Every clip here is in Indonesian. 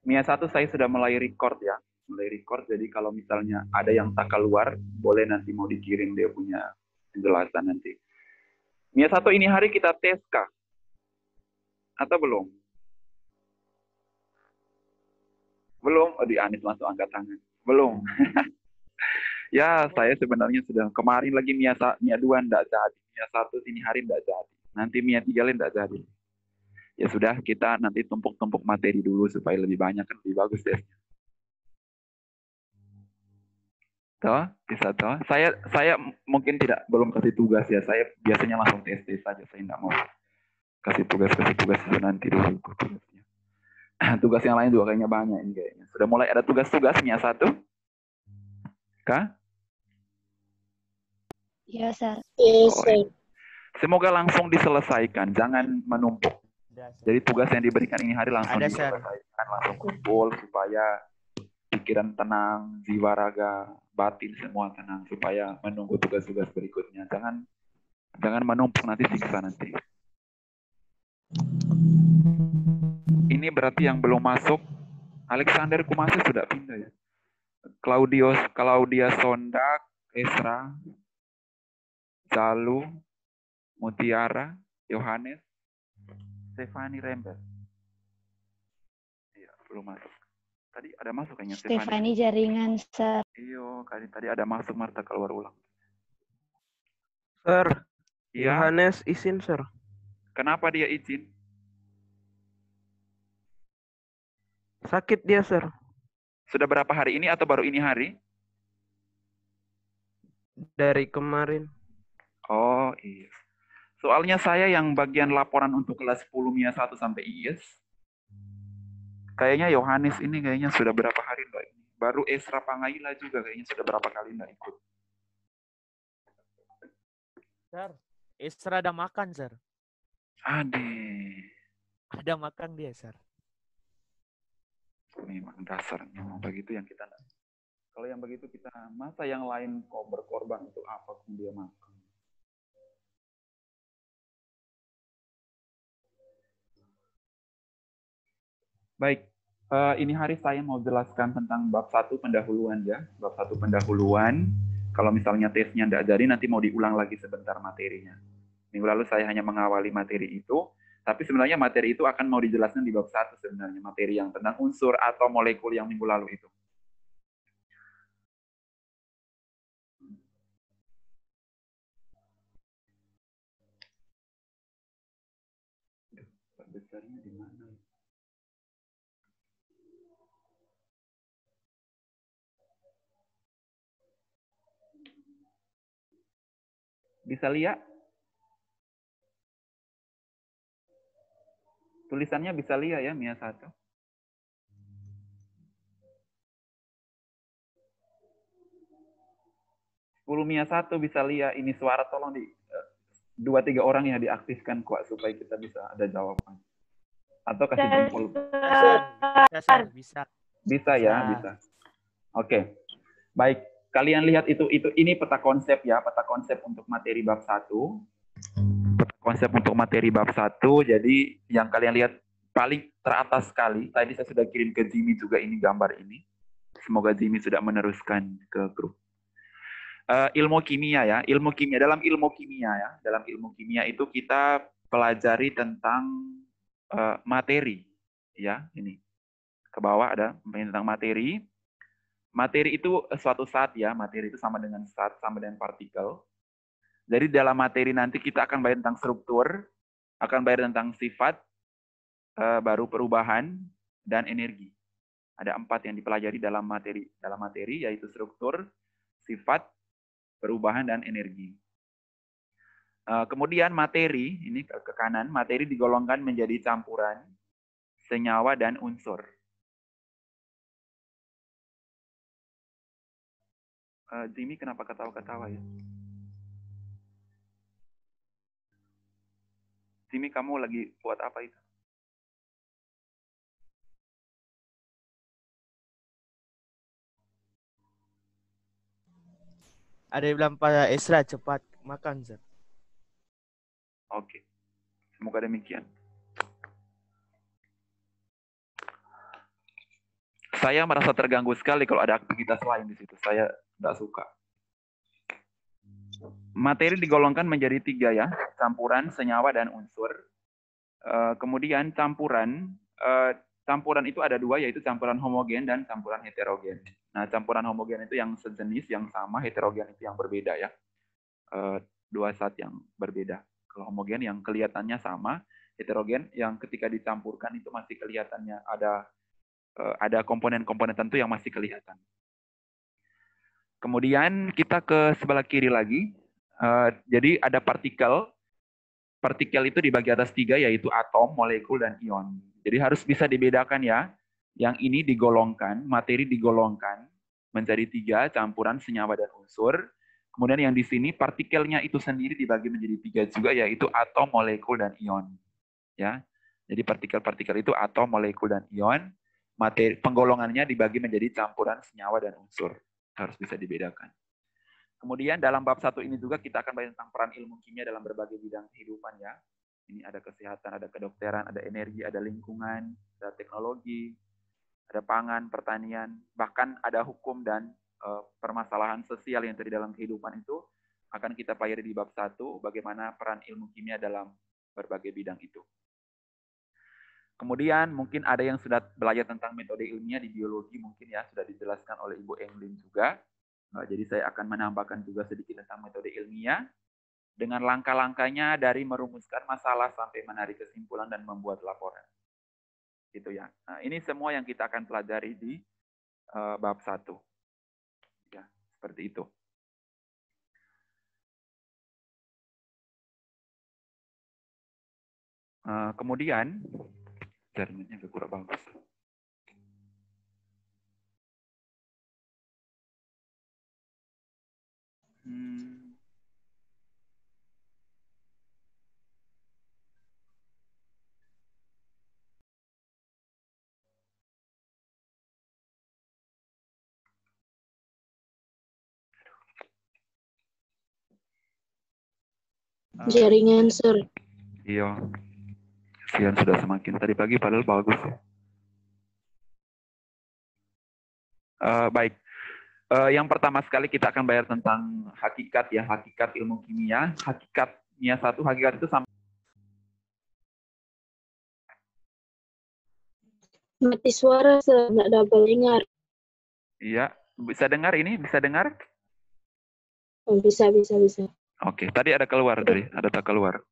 Mia 1 saya sudah mulai record ya. Mulai record, jadi kalau misalnya ada yang tak keluar, boleh nanti mau dikirim dia punya penjelasan nanti. Mia 1 ini hari kita tes kah? Atau belum? Belum? Oh, di Anis langsung angkat tangan. Belum. Ya, saya sebenarnya sudah kemarin lagi Mia 2 enggak jadi. Mia 1 ini hari enggak jadi. Nanti Mia 3 enggak jadi. Ya sudah, kita nanti tumpuk-tumpuk materi dulu supaya lebih banyak, kan lebih bagus ya. Toh, bisa toh. Saya mungkin belum kasih tugas ya. Saya biasanya langsung tes saja. Saya enggak mau kasih tugas itu nanti dulu tugasnya. Tugas yang lain juga kayaknya banyak ini kayaknya. Sudah mulai ada tugas-tugasnya satu? Kah? Ya, Sir. Oh, iya. Semoga langsung diselesaikan, jangan menumpuk. Jadi tugas yang diberikan ini hari langsung diselesaikan, langsung kumpul supaya pikiran tenang, jiwa raga, batin semua tenang supaya menunggu tugas-tugas berikutnya. Jangan menumpuk, nanti siksa nanti. Ini berarti yang belum masuk. Alexander Kumasi sudah pindah ya. Claudia Sondak, Esra, Zalu, Mutiara, Yohanes, Stefani Rembel. Iya, belum masuk. Tadi ada masuk kayaknya Stefani jaringan, Sir. Iyo, tadi ada masuk, Marta keluar ulang. Sir, Iya. Yohanes izin, Sir. Kenapa dia izin? Sakit dia, Sir. Sudah berapa hari ini atau baru ini hari? Dari kemarin. Oh, iya. Soalnya saya yang bagian laporan untuk kelas 10 MIA 1 sampai IS, kayaknya Yohanes ini kayaknya sudah berapa hari enggak ini. Baru Esra Pangaila juga kayaknya sudah berapa kali enggak ikut. Sir, Esra ada makan, Sir. Ada makan dia, Sir. Memang dasarnya begitu yang kita enggak. Kalau yang begitu kita, masa yang lain kok berkorban untuk apa pun dia makan. Baik, ini hari saya mau jelaskan tentang bab 1 pendahuluan ya. Bab 1 pendahuluan, kalau misalnya tesnya tidak jadi, nanti mau diulang lagi sebentar materinya. Minggu lalu saya hanya mengawali materi itu, tapi sebenarnya materi itu akan mau dijelaskan di bab 1 sebenarnya. Materi yang tentang unsur atau molekul yang minggu lalu itu. Besarnya di mana? Bisa lihat? Tulisannya bisa lihat ya, Mia 1. Mia 1 bisa lihat ini suara, tolong di 2-3 orang yang diaktifkan kuat supaya kita bisa ada jawaban. Atau kasih jempol. Bisa. Bisa ya, bisa. Oke. Baik, kalian lihat ini peta konsep ya, peta konsep untuk materi bab 1. Peta konsep untuk materi bab 1. Jadi yang kalian lihat paling teratas sekali, tadi saya sudah kirim ke Jimmy juga ini gambar ini. Semoga Jimmy sudah meneruskan ke grup. Ilmu kimia ya, dalam ilmu kimia itu kita pelajari tentang materi ya, ini ke bawah ada tentang materi. Materi itu suatu zat ya, materi itu sama dengan zat, sama dengan partikel. Jadi dalam materi nanti kita akan belajar tentang struktur, akan belajar tentang sifat, baru perubahan dan energi. Ada 4 yang dipelajari dalam materi yaitu struktur, sifat, perubahan dan energi. Kemudian materi, ini ke kanan, materi digolongkan menjadi campuran senyawa dan unsur. Jimmy kenapa ketawa-ketawa ya? Jimmy, kamu lagi buat apa itu? Ada yang bilang pada Esra cepat makan, Sir. Oke. Semoga demikian. Saya merasa terganggu sekali kalau ada aktivitas lain di situ. Saya nggak suka. Materi digolongkan menjadi 3 ya, campuran, senyawa, dan unsur. Kemudian campuran itu ada 2, yaitu campuran homogen dan campuran heterogen. Nah, campuran homogen itu yang sejenis, yang sama, heterogen itu yang berbeda ya. 2 zat yang berbeda. Kalau homogen yang kelihatannya sama, heterogen yang ketika dicampurkan itu masih kelihatannya ada komponen-komponen tertentu yang masih kelihatan. Kemudian kita ke sebelah kiri lagi. Jadi ada partikel. Partikel itu dibagi atas 3, yaitu atom, molekul, dan ion. Jadi harus bisa dibedakan ya. Yang ini digolongkan, materi digolongkan menjadi 3, campuran, senyawa, dan unsur. Kemudian yang di sini partikelnya itu sendiri dibagi menjadi 3 juga, yaitu atom, molekul, dan ion. Ya. Jadi partikel-partikel itu atom, molekul, dan ion. Materi penggolongannya dibagi menjadi campuran, senyawa, dan unsur. Harus bisa dibedakan. Kemudian dalam bab 1 ini juga kita akan bahas tentang peran ilmu kimia dalam berbagai bidang kehidupan ya. Ini ada kesehatan, ada kedokteran, ada energi, ada lingkungan, ada teknologi, ada pangan, pertanian, bahkan ada hukum dan permasalahan sosial yang terjadi dalam kehidupan itu akan kita pelajari di bab 1, bagaimana peran ilmu kimia dalam berbagai bidang itu. Kemudian mungkin ada yang sudah belajar tentang metode ilmiah di biologi, mungkin ya sudah dijelaskan oleh Ibu Englin juga. Jadi saya akan menambahkan juga sedikit tentang metode ilmiah dengan langkah-langkahnya dari merumuskan masalah sampai menarik kesimpulan dan membuat laporan. Gitu ya. Nah, ini semua yang kita akan pelajari di bab 1. Ya, seperti itu. Kemudian jaringannya agak kurang bagus. Jaringan, Sir. Iya. Siang sudah semakin tadi pagi padahal bagus. Baik. Yang pertama sekali kita akan bayar tentang hakikat ya, hakikat ilmu kimia. Hakikatnya satu, hakikat itu sama. Mati suara, Sir. Nggak dapat dengar. Iya, bisa dengar ini? Bisa dengar? Oh, bisa. Oke, tadi ada keluar tadi, ada tak keluar.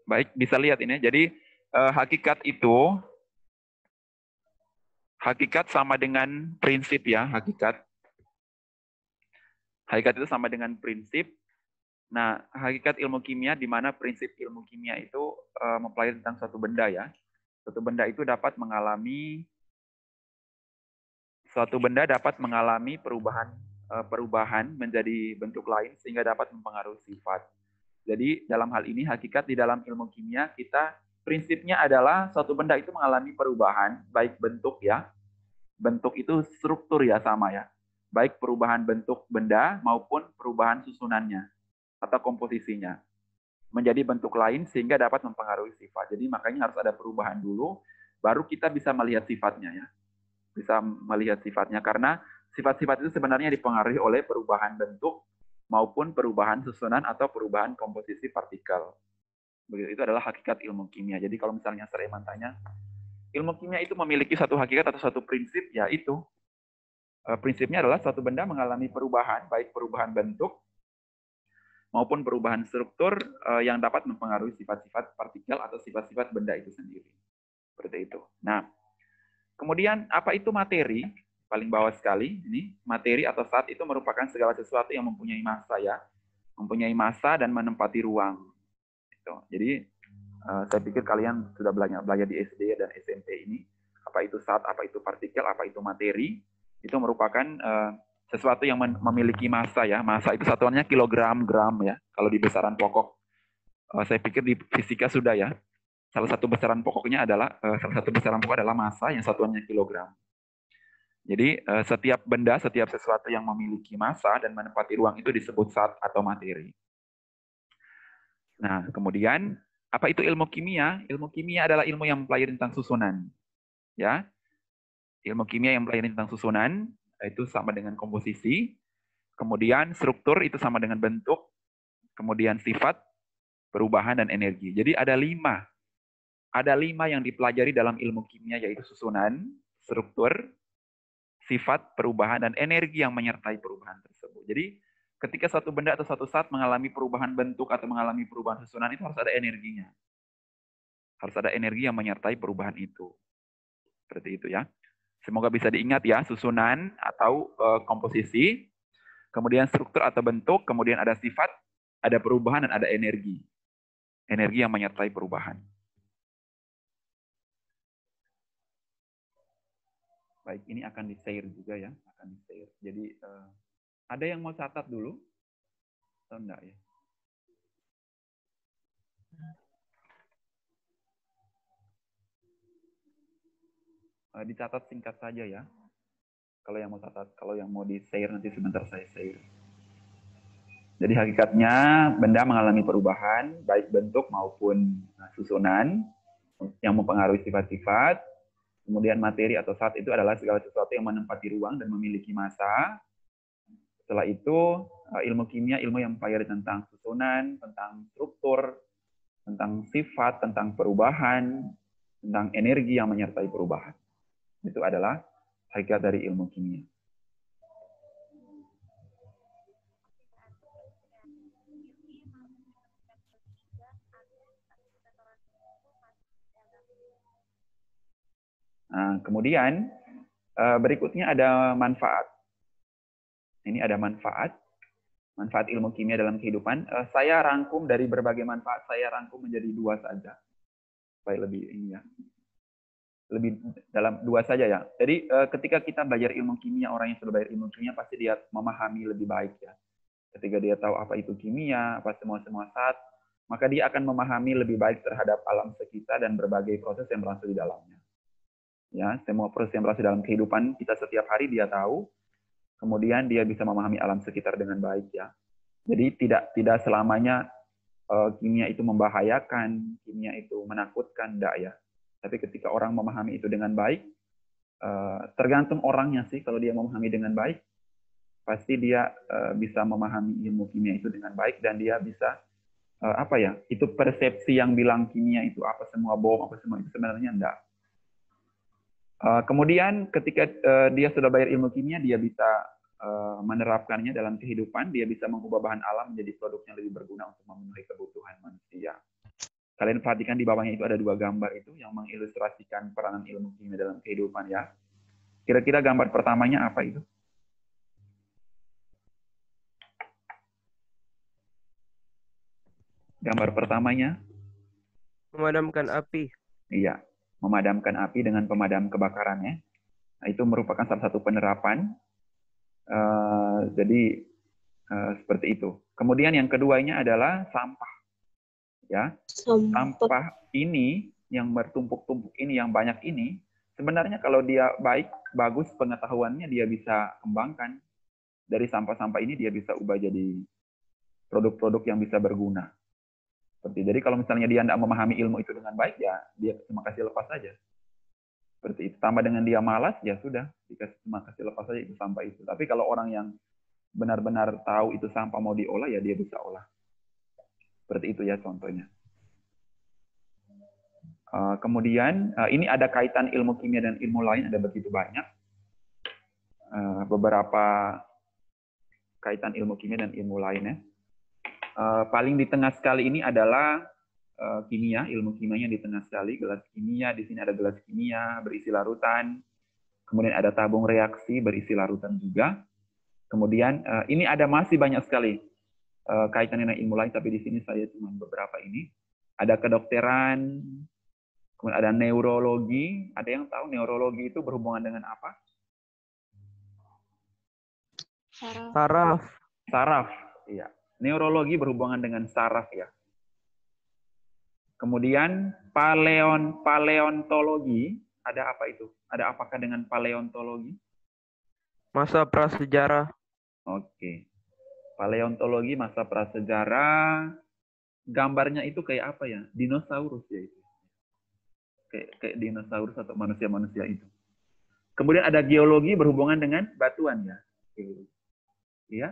Baik, bisa lihat ini. Jadi hakikat sama dengan prinsip ya, hakikat. Hakikat itu sama dengan prinsip. Nah, hakikat ilmu kimia di mana prinsip ilmu kimia itu mempelajari tentang suatu benda ya. Suatu benda itu dapat mengalami perubahan menjadi bentuk lain sehingga dapat mempengaruhi sifat. Jadi dalam hal ini hakikat di dalam ilmu kimia kita prinsipnya adalah suatu benda itu mengalami perubahan baik bentuk ya. Bentuk itu struktur ya sama ya. Baik perubahan bentuk benda maupun perubahan susunannya atau komposisinya menjadi bentuk lain sehingga dapat mempengaruhi sifat. Jadi makanya harus ada perubahan dulu baru kita bisa melihat sifatnya ya. Bisa melihat sifatnya karena sifat-sifat itu sebenarnya dipengaruhi oleh perubahan bentuk maupun perubahan susunan atau perubahan komposisi partikel. Begitu, itu adalah hakikat ilmu kimia. Jadi kalau misalnya Sreman tanya, ilmu kimia itu memiliki satu hakikat atau satu prinsip, ya itu. Prinsipnya adalah suatu benda mengalami perubahan, baik perubahan bentuk maupun perubahan struktur yang dapat mempengaruhi sifat-sifat partikel atau sifat-sifat benda itu sendiri. Seperti itu. Nah, kemudian apa itu materi? Paling bawah sekali, ini materi atau zat itu merupakan segala sesuatu yang mempunyai massa ya, mempunyai massa dan menempati ruang. Gitu. Jadi saya pikir kalian sudah belajar di SD dan SMP ini, apa itu zat, apa itu partikel, apa itu materi, itu merupakan sesuatu yang memiliki massa ya, massa itu satuannya kilogram, gram ya, kalau di besaran pokok. Saya pikir di fisika sudah ya, salah satu besaran pokok adalah massa yang satuannya kilogram. Jadi setiap benda, setiap sesuatu yang memiliki massa dan menempati ruang itu disebut zat atau materi. Nah, kemudian apa itu ilmu kimia? Ilmu kimia adalah ilmu yang mempelajari tentang susunan. Ya, ilmu kimia yang mempelajari tentang susunan itu sama dengan komposisi. Kemudian struktur itu sama dengan bentuk. Kemudian sifat, perubahan, dan energi. Jadi ada 5. Ada 5 yang dipelajari dalam ilmu kimia, yaitu susunan, struktur, sifat, perubahan, dan energi yang menyertai perubahan tersebut. Jadi ketika satu benda atau satu zat mengalami perubahan bentuk atau mengalami perubahan susunan, itu harus ada energinya. Harus ada energi yang menyertai perubahan itu. Seperti itu ya. Semoga bisa diingat ya, susunan atau komposisi, kemudian struktur atau bentuk, kemudian ada sifat, ada perubahan, dan ada energi. Energi yang menyertai perubahan. Baik, ini akan di-share juga ya. Akan di-share. Jadi, ada yang mau catat dulu? Atau enggak ya? Dicatat singkat saja ya. Kalau yang mau catat, kalau yang mau di-share nanti sebentar saya share. Jadi hakikatnya benda mengalami perubahan, baik bentuk maupun susunan yang mempengaruhi sifat-sifat. Kemudian materi atau zat itu adalah segala sesuatu yang menempati ruang dan memiliki massa. Setelah itu, ilmu kimia, ilmu yang mempelajari tentang susunan, tentang struktur, tentang sifat, tentang perubahan, tentang energi yang menyertai perubahan. Itu adalah hakikat dari ilmu kimia. Nah, kemudian berikutnya ada manfaat. Ini ada manfaat. Manfaat ilmu kimia dalam kehidupan. Saya rangkum dari berbagai manfaat, saya rangkum menjadi 2 saja. Supaya lebih ini ya. Lebih dalam 2 saja ya. Jadi ketika kita belajar ilmu kimia, orang yang sudah belajar ilmu kimia pasti dia memahami lebih baik ya. Ketika dia tahu apa itu kimia, apa semua zat, maka dia akan memahami lebih baik terhadap alam sekitar dan berbagai proses yang berlangsung di dalamnya. Ya, semua proses yang berlangsung dalam kehidupan kita setiap hari dia tahu. Kemudian dia bisa memahami alam sekitar dengan baik ya. Jadi tidak selamanya kimia itu membahayakan, kimia itu menakutkan, enggak ya. Tapi ketika orang memahami itu dengan baik, tergantung orangnya sih. Kalau dia memahami dengan baik, pasti dia bisa memahami ilmu kimia itu dengan baik dan dia bisa apa ya? Itu persepsi yang bilang kimia itu apa semua bom, apa semua itu sebenarnya enggak. Kemudian ketika dia sudah belajar ilmu kimia, dia bisa menerapkannya dalam kehidupan, dia bisa mengubah bahan alam menjadi produk yang lebih berguna untuk memenuhi kebutuhan manusia. Kalian perhatikan di bawahnya itu ada 2 gambar itu yang mengilustrasikan peranan ilmu kimia dalam kehidupan ya. Kira-kira gambar pertamanya apa itu? Gambar pertamanya? Memadamkan api. Iya, memadamkan api dengan pemadam kebakarannya. Nah, itu merupakan salah satu penerapan. Jadi seperti itu. Kemudian yang keduanya adalah sampah. Ya, sampah ini yang bertumpuk-tumpuk ini, yang banyak ini, sebenarnya kalau dia baik, bagus pengetahuannya, dia bisa kembangkan. Dari sampah-sampah ini dia bisa ubah jadi produk-produk yang bisa berguna. Jadi kalau misalnya dia tidak memahami ilmu itu dengan baik, ya dia cuma kasih lepas saja. Seperti itu. Tambah dengan dia malas, ya sudah, dikasih cuma kasih lepas saja itu sampah itu. Tapi kalau orang yang benar-benar tahu itu sampah mau diolah, ya dia bisa olah. Seperti itu ya contohnya. Kemudian ini ada kaitan ilmu kimia dan ilmu lain, ada begitu banyak. Beberapa kaitan ilmu kimia dan ilmu lainnya. Paling di tengah sekali ini adalah kimia, ilmu kimianya di tengah sekali, gelas kimia, di sini ada gelas kimia berisi larutan. Kemudian ada tabung reaksi berisi larutan juga. Kemudian ini ada masih banyak sekali kaitan dengan ilmu lain, tapi di sini saya cuma beberapa ini. Ada kedokteran, kemudian ada neurologi. Ada yang tahu neurologi itu berhubungan dengan apa? Saraf. Saraf, iya. Neurologi berhubungan dengan saraf ya. Kemudian paleontologi, ada apa itu? Ada apakah dengan paleontologi? Masa prasejarah. Oke. Paleontologi masa prasejarah. Gambarnya itu kayak apa ya? Dinosaurus ya itu. Kayak dinosaurus atau manusia-manusia itu. Kemudian ada geologi berhubungan dengan batuan ya. Ya.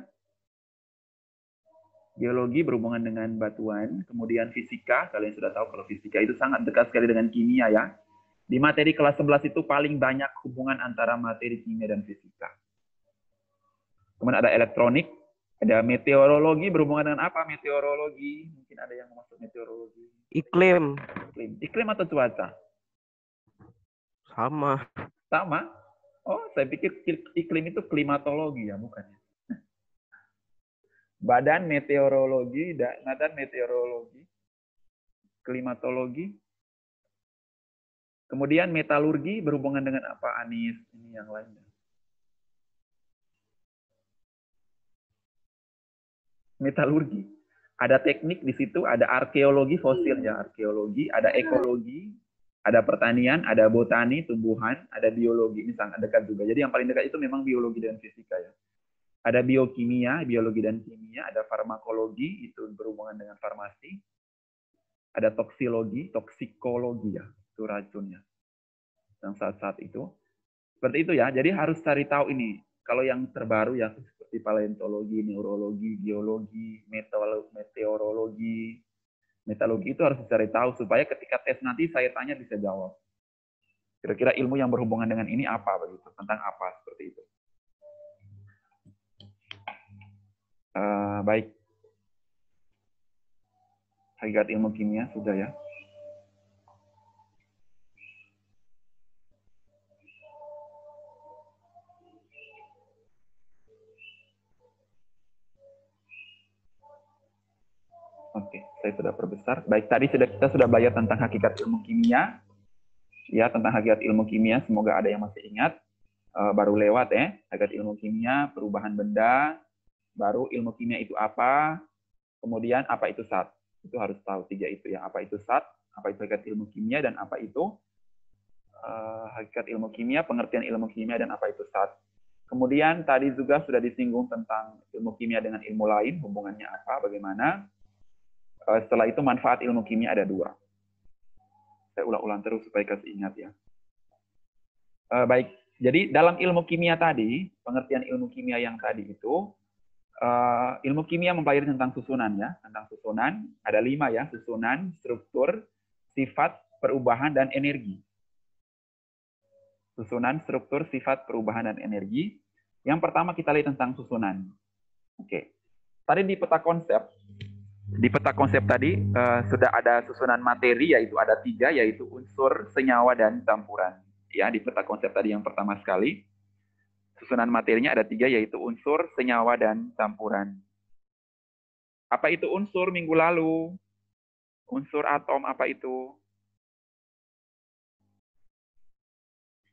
Geologi berhubungan dengan batuan, kemudian fisika, kalian sudah tahu kalau fisika itu sangat dekat sekali dengan kimia ya. Di materi kelas 11 itu paling banyak hubungan antara materi kimia dan fisika. Kemudian ada elektronik, ada meteorologi berhubungan dengan apa? Meteorologi, mungkin ada yang mau masuk meteorologi. Iklim. Iklim atau cuaca? Sama. Sama? Oh, saya pikir iklim itu klimatologi ya, bukan ya? Badan meteorologi, klimatologi. Kemudian metalurgi berhubungan dengan apa, Anis? Ini yang lainnya. Metalurgi. Ada teknik di situ, ada arkeologi fosil ya, arkeologi, ada ekologi, ada pertanian, ada botani, tumbuhan, ada biologi. Ini sangat dekat juga. Jadi yang paling dekat itu memang biologi dan fisika ya. Ada biokimia, biologi dan kimia, ada farmakologi, itu berhubungan dengan farmasi. Ada toksikologi ya, itu racunnya. Yang saat-saat itu. Seperti itu ya, jadi harus cari tahu ini. Kalau yang terbaru ya, seperti paleontologi, neurologi, geologi, meteorologi, metalogi itu harus dicari tahu supaya ketika tes nanti saya tanya bisa jawab. Kira-kira ilmu yang berhubungan dengan ini apa begitu, tentang apa seperti itu. Baik. Hakikat ilmu kimia sudah ya. Oke, saya sudah perbesar. Baik, tadi kita sudah belajar tentang hakikat ilmu kimia. Ya, tentang hakikat ilmu kimia, semoga ada yang masih ingat. Baru lewat ya, hakikat ilmu kimia, perubahan benda, baru ilmu kimia itu apa, kemudian apa itu zat. Itu harus tahu 3 itu ya, apa itu zat, apa itu hakikat ilmu kimia, dan apa itu hakikat ilmu kimia, pengertian ilmu kimia, dan apa itu zat. Kemudian tadi juga sudah disinggung tentang ilmu kimia dengan ilmu lain, hubungannya apa, bagaimana. Setelah itu manfaat ilmu kimia ada 2. Saya ulang-ulang terus supaya kasih ingat ya. Baik, jadi dalam ilmu kimia tadi, pengertian ilmu kimia yang tadi itu, ilmu kimia mempelajari tentang susunan ya, tentang susunan. Ada 5 ya, susunan, struktur, sifat, perubahan, dan energi. Susunan, struktur, sifat, perubahan, dan energi. Yang pertama kita lihat tentang susunan. Oke. Tadi di peta konsep tadi sudah ada susunan materi, yaitu ada 3, yaitu unsur, senyawa, dan campuran. Ya, di peta konsep tadi yang pertama sekali, susunan materinya ada 3, yaitu unsur, senyawa, dan campuran. Apa itu unsur minggu lalu? Unsur atom apa itu?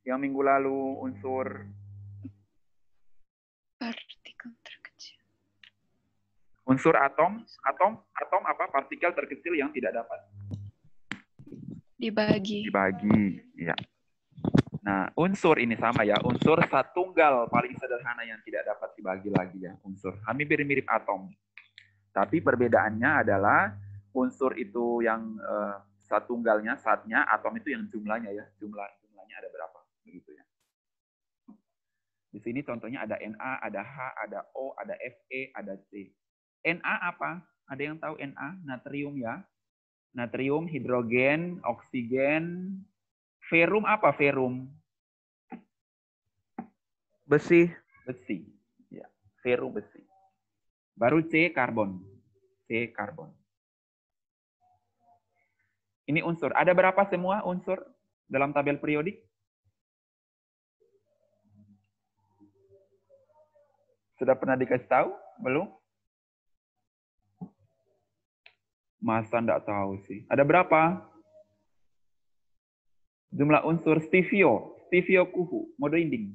Yang minggu lalu unsur partikel terkecil. Unsur atom apa? Partikel terkecil yang tidak dapat Dibagi. ya. Nah, unsur ini sama ya, unsur satunggal paling sederhana yang tidak dapat dibagi lagi ya, unsur. Hampir mirip atom. Tapi perbedaannya adalah unsur itu yang satunggalnya, satnya, atom itu yang jumlahnya ya, jumlahnya ada berapa begitu ya. Di sini contohnya ada Na, ada H, ada O, ada Fe, ada C. Na apa? Ada yang tahu Na? Natrium ya. Natrium, hidrogen, oksigen. Ferum apa ferum? Besi. Besi. Ya, ferum besi. Baru C karbon. C karbon. Ini unsur. Ada berapa semua unsur dalam tabel periodik? Sudah pernah dikasih tahu? Belum? Masa enggak tahu sih. Ada berapa? Jumlah unsur stevio kuhu, modrinding.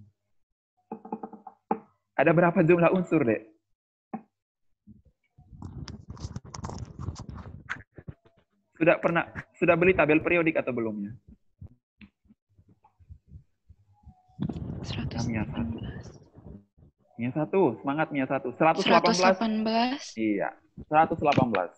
Ada berapa jumlah unsur, Dek? Sudah beli tabel periodik atau belum ya? 118. Mia 1, semangat Mia 1. 118. 118. Iya, 118.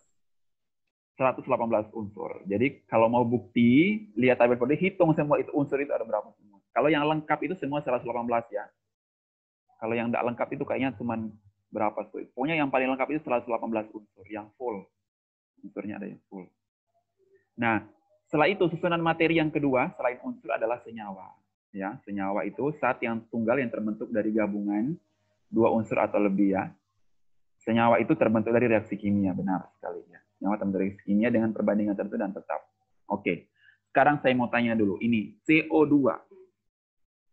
118 unsur. Jadi kalau mau bukti, lihat tabel kode, hitung semua itu unsur itu ada berapa semua. Kalau yang lengkap itu semua 118 ya. Kalau yang tidak lengkap itu kayaknya cuma berapa tuh. Pokoknya yang paling lengkap itu 118 unsur, yang full. Unsurnya ada yang full. Nah, setelah itu susunan materi yang kedua selain unsur adalah senyawa. Ya, senyawa itu zat yang tunggal yang terbentuk dari gabungan dua unsur atau lebih ya. Senyawa itu terbentuk dari reaksi kimia, benar sekali ya. Senyawa terbentuk dari reaksi kimia dengan perbandingan tertentu dan tetap. Oke. Sekarang saya mau tanya dulu, ini CO2.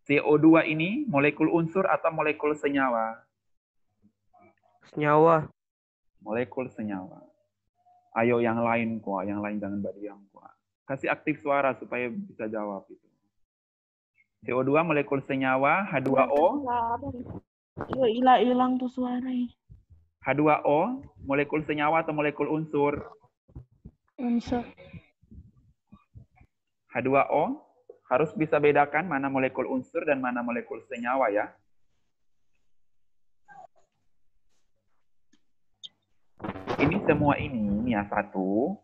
CO2 ini molekul unsur atau molekul senyawa? Senyawa. Molekul senyawa. Ayo yang lain kok, yang lain jangan berdiam kok. Kasih aktif suara supaya bisa jawab itu. CO2 molekul senyawa, H2O. Hilang tuh suaranya. H2O molekul senyawa atau molekul unsur? Unsur. H2O harus bisa bedakan mana molekul unsur dan mana molekul senyawa ya. Ini semua ini ya satu.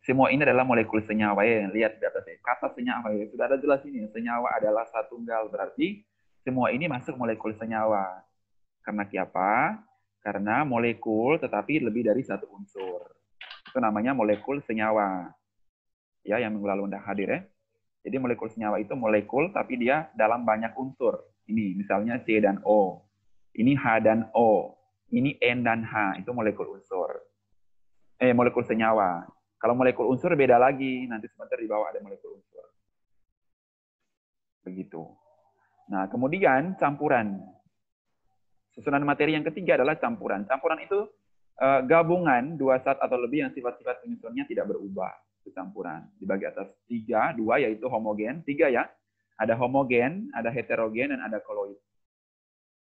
Semua ini adalah molekul senyawa ya. Lihat di atas kata senyawa ya. Sudah ada jelas ini. Senyawa adalah satu tunggal. Berarti semua ini masuk molekul senyawa. Karena apa? Karena molekul tetapi lebih dari satu unsur. Itu namanya molekul senyawa. Ya, yang minggu lalu udah hadir ya. Jadi molekul senyawa itu molekul tapi dia dalam banyak unsur. Ini misalnya C dan O. Ini H dan O. Ini N dan H. Itu molekul unsur. Molekul senyawa. Kalau molekul unsur beda lagi. Nanti sebentar di bawah ada molekul unsur. Begitu. Nah, kemudian campuran. Susunan materi yang ketiga adalah campuran. Campuran itu gabungan dua zat atau lebih yang sifat-sifat penyusunnya tidak berubah. Itu campuran. Dibagi atas 3, 2 yaitu homogen. 3 ya. Ada homogen, ada heterogen, dan ada koloid.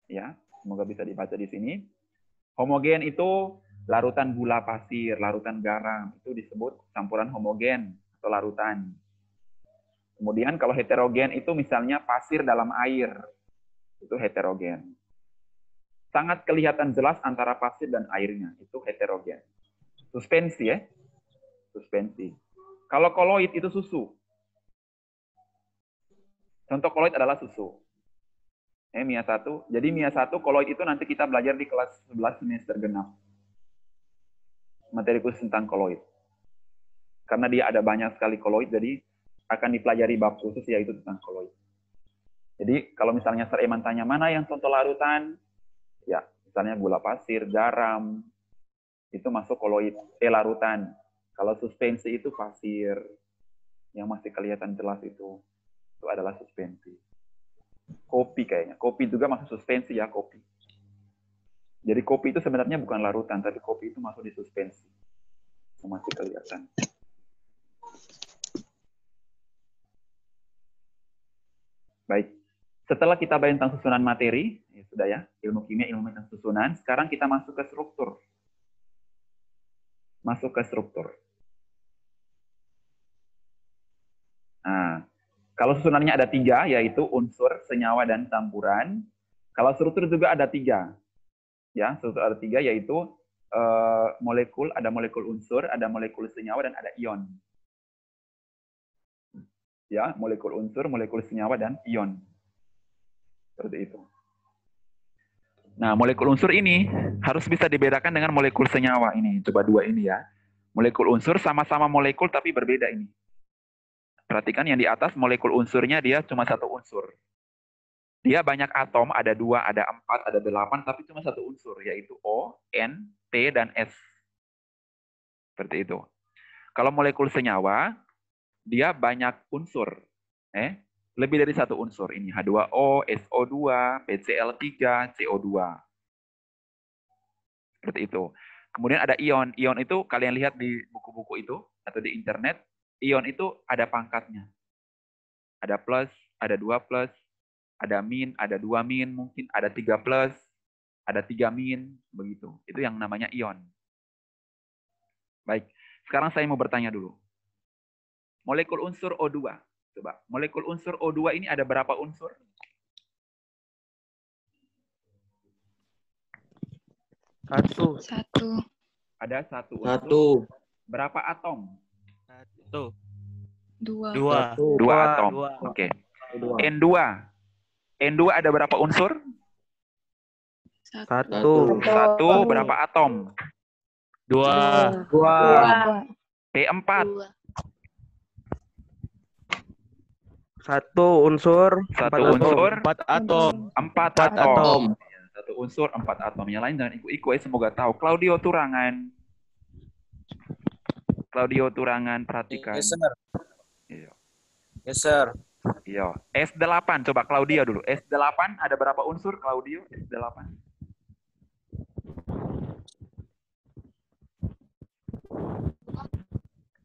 Ya, semoga bisa dibaca di sini. Homogen itu larutan gula pasir, larutan garam. Itu disebut campuran homogen atau larutan. Kemudian kalau heterogen itu misalnya pasir dalam air. Itu heterogen. Sangat kelihatan jelas antara pasir dan airnya. Itu heterogen. Suspensi ya. Suspensi. Kalau koloid itu susu. Contoh koloid adalah susu. Mia 1. Jadi Mia 1 koloid itu nanti kita belajar di kelas 11 semester genap. Materi khusus tentang koloid. Karena dia ada banyak sekali koloid, jadi akan dipelajari bab khusus yaitu tentang koloid. Jadi kalau misalnya Sir Eman tanya mana yang contoh larutan, ya misalnya gula pasir, garam, itu masuk koloid, larutan. Kalau suspensi itu pasir, yang masih kelihatan jelas itu adalah suspensi. Kopi kayaknya, kopi juga masuk suspensi ya, kopi. Jadi kopi itu sebenarnya bukan larutan, tapi kopi itu masuk di suspensi. Yang masih kelihatan. Baik, setelah kita bahas tentang susunan materi, ya sudah ya, ilmu kimia, ilmu tentang susunan, sekarang kita masuk ke struktur. Masuk ke struktur. Nah, kalau susunannya ada 3, yaitu unsur, senyawa, dan campuran. Kalau struktur juga ada 3. Ya, struktur ada 3, yaitu molekul, ada molekul unsur, ada molekul senyawa, dan ada ion. Ya, molekul unsur, molekul senyawa, dan ion. Seperti itu. Nah, molekul unsur ini harus bisa dibedakan dengan molekul senyawa ini. Coba 2 ini ya. Molekul unsur sama-sama molekul tapi berbeda ini. Perhatikan yang di atas molekul unsurnya dia cuma satu unsur. Dia banyak atom, ada 2, ada 4, ada 8, tapi cuma satu unsur, yaitu O, N, P, dan S. Seperti itu. Kalau molekul senyawa, dia banyak unsur. Lebih dari satu unsur. Ini H2O, SO2, PCl3, CO2. Seperti itu. Kemudian ada ion. Ion itu kalian lihat di buku-buku itu, atau di internet, ion itu ada pangkatnya. Ada plus, ada 2 plus, ada min, ada 2 min, mungkin ada 3 plus, ada 3 min, begitu. Itu yang namanya ion. Baik, sekarang saya mau bertanya dulu. Molekul unsur O2. Coba, molekul unsur O2 ini ada berapa unsur? Satu. Satu. Ada satu unsur. Satu. Berapa atom? Satu. Dua. Dua. Dua atom. Dua. Oke. Dua. N2. N2 ada berapa unsur? Satu. Satu. Berapa atom? Dua. Dua. P4. Satu unsur. Satu empat unsur. atom. Empat atom. Empat Empat atom. atom. Ya, satu unsur, empat atom. Yang lain jangan ikut-ikut ya, semoga tahu. Claudio Turangan. Claudio Turangan, perhatikan. Yes, sir. Iya. Yes, sir. Iya. S8, coba Claudio dulu. S8 ada berapa unsur, Claudio? S8.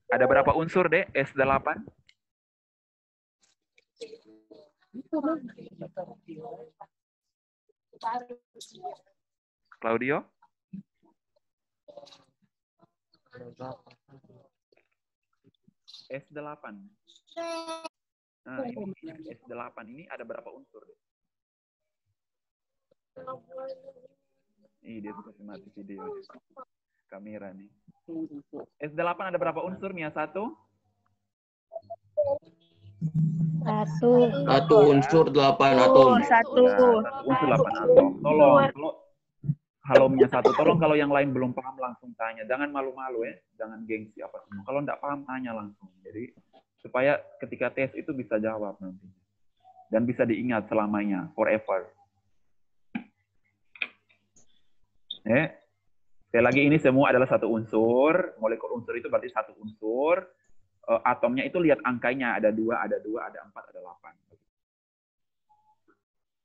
Ada berapa unsur, Dek? S8? Claudio? S8. Nah, ini S8 ini ada berapa unsur, Dek? Ih, dia suka mati video. Kamera nih. S8 ada berapa unsur, Mia? Satu? Satu. Satu unsur 8 atom. Satu. Ya, satu unsur 8 atom. Tolong, kalau Mia satu, tolong kalau yang lain belum paham langsung tanya. Jangan malu-malu ya, jangan gengsi apa semua. Kalau enggak paham tanya langsung. Jadi supaya ketika tes itu bisa jawab nanti. Dan bisa diingat selamanya, forever. Sekali lagi ini semua adalah satu unsur. Molekul unsur itu berarti satu unsur. Atomnya itu lihat angkanya, ada 2, ada 4, ada 8.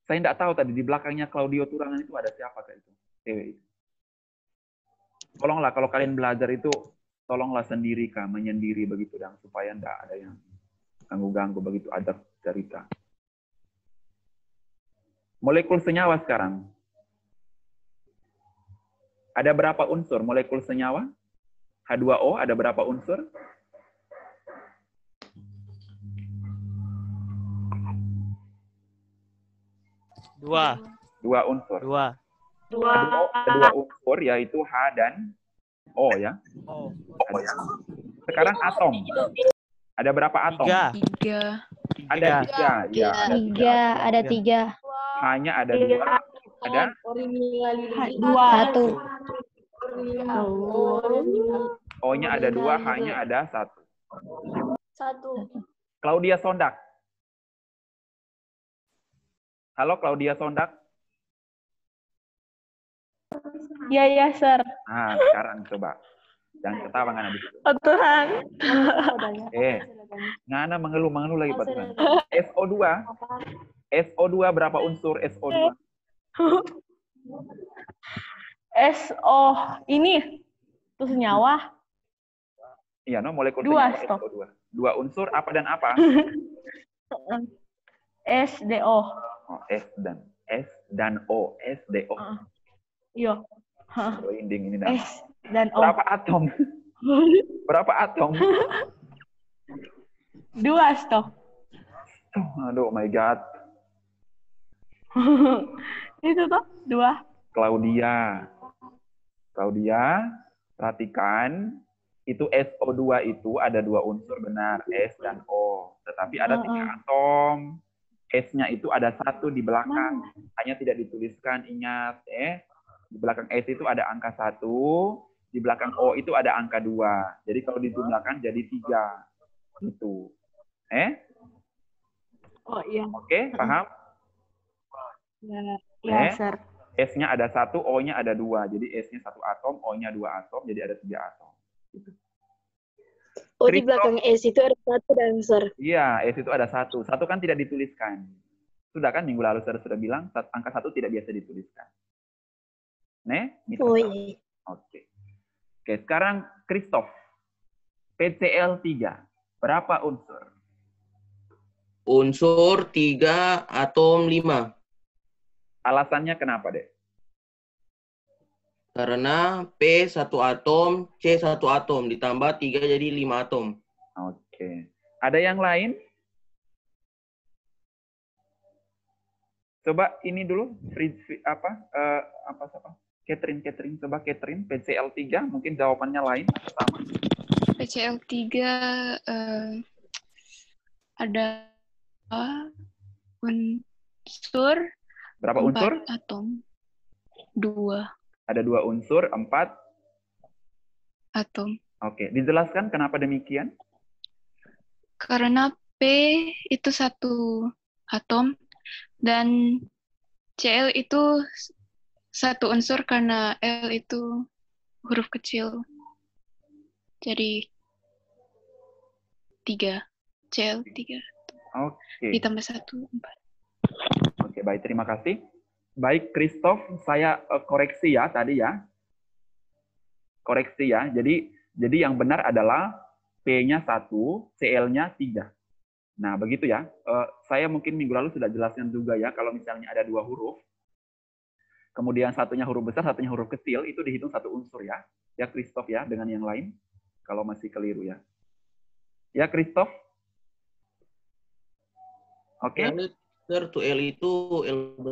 Saya tidak tahu tadi di belakangnya Claudio Turangan itu ada siapa kayak itu, cewek itu. Tolonglah kalau kalian belajar itu, tolonglah sendiri kah, menyendiri begitu, dan supaya tidak ada yang ganggu-ganggu begitu ada cerita. Molekul senyawa sekarang. Ada berapa unsur molekul senyawa? H2O ada berapa unsur? Dua. Dua unsur. Dua. Dua unsur yaitu H dan O ya. Oh. Sekarang atom. Ada berapa atom? Tiga. Tiga. Ada tiga. Ya, ada Tiga. Ada tiga. Hanya ada 2. Ada Dua. Satu. O-nya ada 2, H-nya ada 1. Satu. Claudia Sondak. Halo Claudia Sondak. Ya, sir. Nah, sekarang coba. Jangan ketawa kan habis itu. Oh, Tuhan. Ngana mengeluh lagi Pak Tuhan. SO2. SO2 berapa unsur SO2? SO ini itu senyawa. Iya, no, molekul Dua, senyawa stop. SO2. 2 unsur apa dan apa? SDO. Oh, S dan O, SDO. Iya. Merinding ini dah. S dan O. Berapa atom? Berapa atom? 2 stop. Aduh, oh my God. Itu toh 2. Claudia, perhatikan. Itu SO2 itu ada 2 unsur benar, S dan O. Tetapi ada 3 atom. S-nya itu ada 1 di belakang. Hanya tidak dituliskan, ingat. Di belakang S itu ada angka 1. Di belakang O itu ada angka 2. Jadi kalau dijumlahkan jadi 3. Gitu. Oh iya. Oke, paham? Ya, sir. S-nya ada 1, O-nya ada 2. Jadi S-nya 1 atom, O-nya 2 atom, jadi ada 3 atom. Gitu. Oh, di belakang S itu ada satu dan sir. Iya, S itu ada 1. 1 kan tidak dituliskan. Sudah kan minggu lalu sudah bilang, angka 1 tidak biasa dituliskan. Oh iya. Oke, sekarang Christoph. PCl3. Berapa unsur? Unsur 3 atom 5. Alasannya kenapa, Dek? Karena P 1 atom, C 1 atom. Ditambah 3 jadi 5 atom. Oke. Ada yang lain? Coba ini dulu, Catherine, coba Catherine, PCl3 mungkin jawabannya lain atau sama? PCl3 ada unsur Berapa 4 unsur? atom. 2 Ada 2 unsur, 4. atom. Oke, dijelaskan kenapa demikian? Karena P itu 1 atom dan Cl itu 1 unsur karena L itu huruf kecil. Jadi 3. Cl3 Oke. ditambah 1, 4. Oke, baik, terima kasih. Baik, Christoph, saya koreksi ya tadi ya. Koreksi ya. Jadi yang benar adalah P-nya 1, Cl-nya 3. Nah, begitu ya. Saya mungkin minggu lalu sudah jelaskan juga ya, kalau misalnya ada 2 huruf, kemudian satunya huruf besar, satunya huruf kecil, itu dihitung 1 unsur ya. Ya, Christoph ya, dengan yang lain. Kalau masih keliru ya. Ya, Christoph. Oke. L itu L